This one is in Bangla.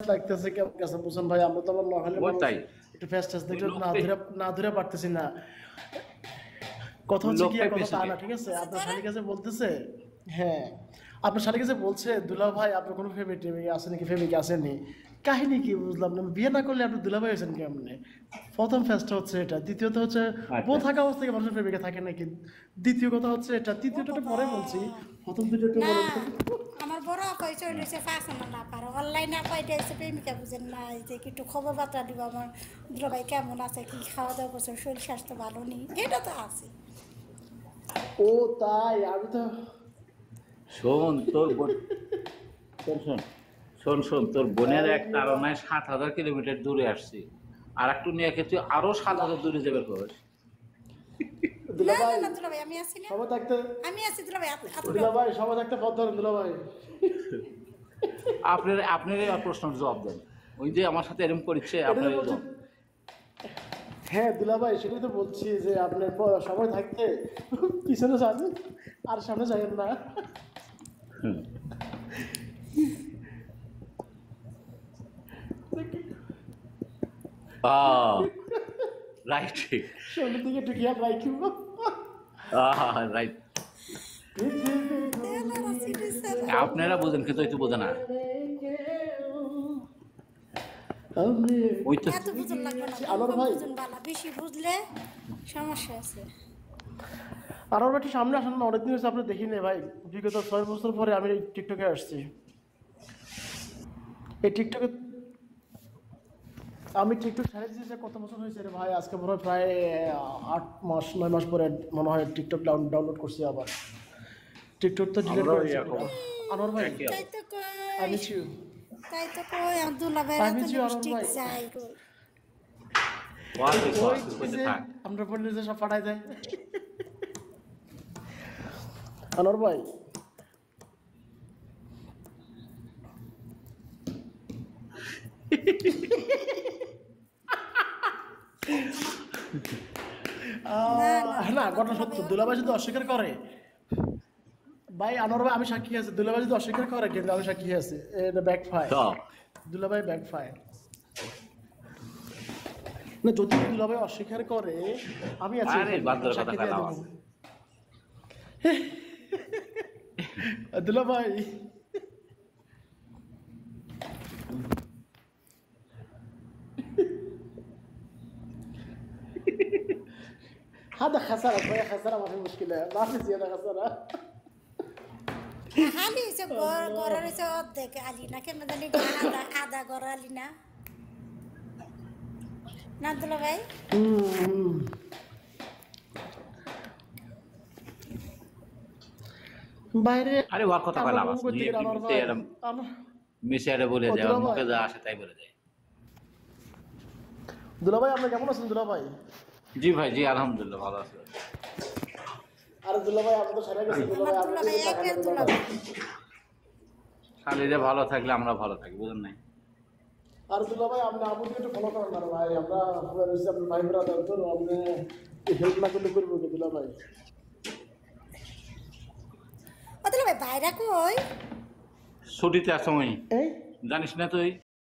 লাগতেছে কেমন কাছে বুঝুন ভাই, আমরা তো আবার নোয়াখালীর ওই মানুষ, তাই একটু ফ্যাস ট্যাস ওই দেখলে লোকটাই না ধরে পারতেছি না। কথা ওই হচ্ছে কি আর লোকটাই কথা পেছে তা কে? না, ঠিক আছে? আপনার শালির কাছে বলতেছে, হ্যাঁ, আপনার শালির কাছে বলছে দুলা ভাই আপনার কোনো ফেমিক টেমিক আছে নাকি, ফেমিক আসেনি, কাহিনী কি বুঝলাম না, বিয়ে না করলে আপনি দুলা ভাই হয়েছেন কেমনে? প্রথম ফেস্টটা হচ্ছে এটা, দ্বিতীয়ত হচ্ছে বউ আচ্ছা থাকা অবস্থায় মানুষের প্রেমিকা থাকে নাকি, দ্বিতীয় কথা হচ্ছে এটা, ও তৃতীয়টা বাবা, পরে বলছি, প্রথম দুটোটা না বলেন তো। আমার বড় আপাই চলেছে ফাঁসানো না পারো অনলাইনে আপাই দিয়েছে প্রেমিকা বুঝেন না, এই যে একটু খবর বার্তা দিব আমার দুলাভাই কেমন আছে, কি খাওয়া দাওয়া করছে, শরীর স্বাস্থ্য ভালো নেই, এটা তো আছে। ও তাই, আমি তো শোন তোর বোন, শোন শোন শোন শোন তোর বোনের এক তাড়নায় 7,000 কিলোমিটার দূরে আসছি, আর একটু নিয়ে তুই আরো 7,000 দূরে যাবে কর। দুলা না না ভাই না দুলাভাই আমি আছি না, সবাই থাকতে, আমি আছি দুলাভাই, দুলা ভাই সবাই থাকতে পথ ধরেন দুলা ভাই। আপনার আপনার এই প্রশ্নের জবাব দেন, ওই যে আমার সাথে এরকম করছে এটা আপনার তো বলছি, হ্যাঁ দুলা ভাই সেটাই তো বলছি যে আপনার সময় থাকতে পিছনে যান আর সামনে যাবেন না। রাইট সামনের দিকে একটু খেয়াল রাখি। রাইট, আপনারা বোঝেন কিন্তু একটু বোঝে না, ওই তো এত বুঝুন লাগবে না, আনোয়ার কম ভাই, বুঝুন বালা, বেশি বুঝলে সমস্যা আছে। আর ওর একটু সামনে আসেন না, অনেকদিন হচ্ছে আপনি দেখিনি ভাই, বিগত 6 বছর পরে আমি এই টিকটকে আসছি। এই টিকটকে আমি টিকটক ছাড়ে দিয়েছি কত বছর হয়েছে রে ভাই, আজকে মনে হয় প্রায় 8 মাস 9 মাস পরে মনে হয় টিকটক ডাউনলোড করছি আবার। টিকটক তো ডিলিট আমরাও করেছি এরকম আনোয়ার ভাই। একই তাই অবস্থা। তো আই কই, মিস ইউ, তাই তো কই আমার দুলাভাইয়ের আই এত মিস ইউ আনোয়ার লিপস্টিক ভাই। যাই কই। ওয়াতে কর, ওই কইতে যে থাক। আমরা বললে যে সব পাঠাই দেয় আনোয়ার ভাই। না ঘটনা সত্য, দুলাভাই যদি অস্বীকার করে ভাই, আনোয়ার ভাই আমি সাক্ষী আছি, দুলাভাই যদি অস্বীকার করে কিন্তু আমি সাক্ষী আছি, এটা ব্যাক ফায়ার, তো দুলাভাই ব্যাক ফায়ার। না যদি দুলাভাই অস্বীকার করে আমি আছি আরে এখানে, বান্দর কথা সাক্ষী দিয়ে কইলাম দেবো। আছে। দুলাভাই هذا خسارة شوية، خسارة ما في مشكلة، ما في زيادة خسارة. খালি হয়েছে গড়ার হয়েছে অর্ধেক আলি না, কেন জানি আদা আদা গড় আলি না, না দুলাভাই? বাইরে আরে ওর কথা আমরা কইলাম বউ আছে, করতে গেলে আনোয়ার ভাই, মিশে বলে ও যায়, ওর দুলাভাই, মুখে যা আসে তাই বলে যায়। দুলাভাই আপনি কেমন আছেন দুলাভাই? জি ভাই, জি আলহামদুলিল্লাহ ভালো আছে। আরে দুলাভাই আপনি তো সারা গেছে আমার দুলাভাই, দুলাভাই একের দুলাভাই। শালীরা ভালো থাকলে আমরা ভালো থাকি, বুঝেন নাই? আর দুলাভাই আপনি আমাকে একটু ফলো করেন না ভাই, আমরা রয়েছি আপনার ভাই ব্রাদার, তো আপনি হেল্প না করলে করবো কি দুলাভাই? ও দুলাভাই বাইরা কই? ছুটিতে আছো ওই, এই জানিস না তুই?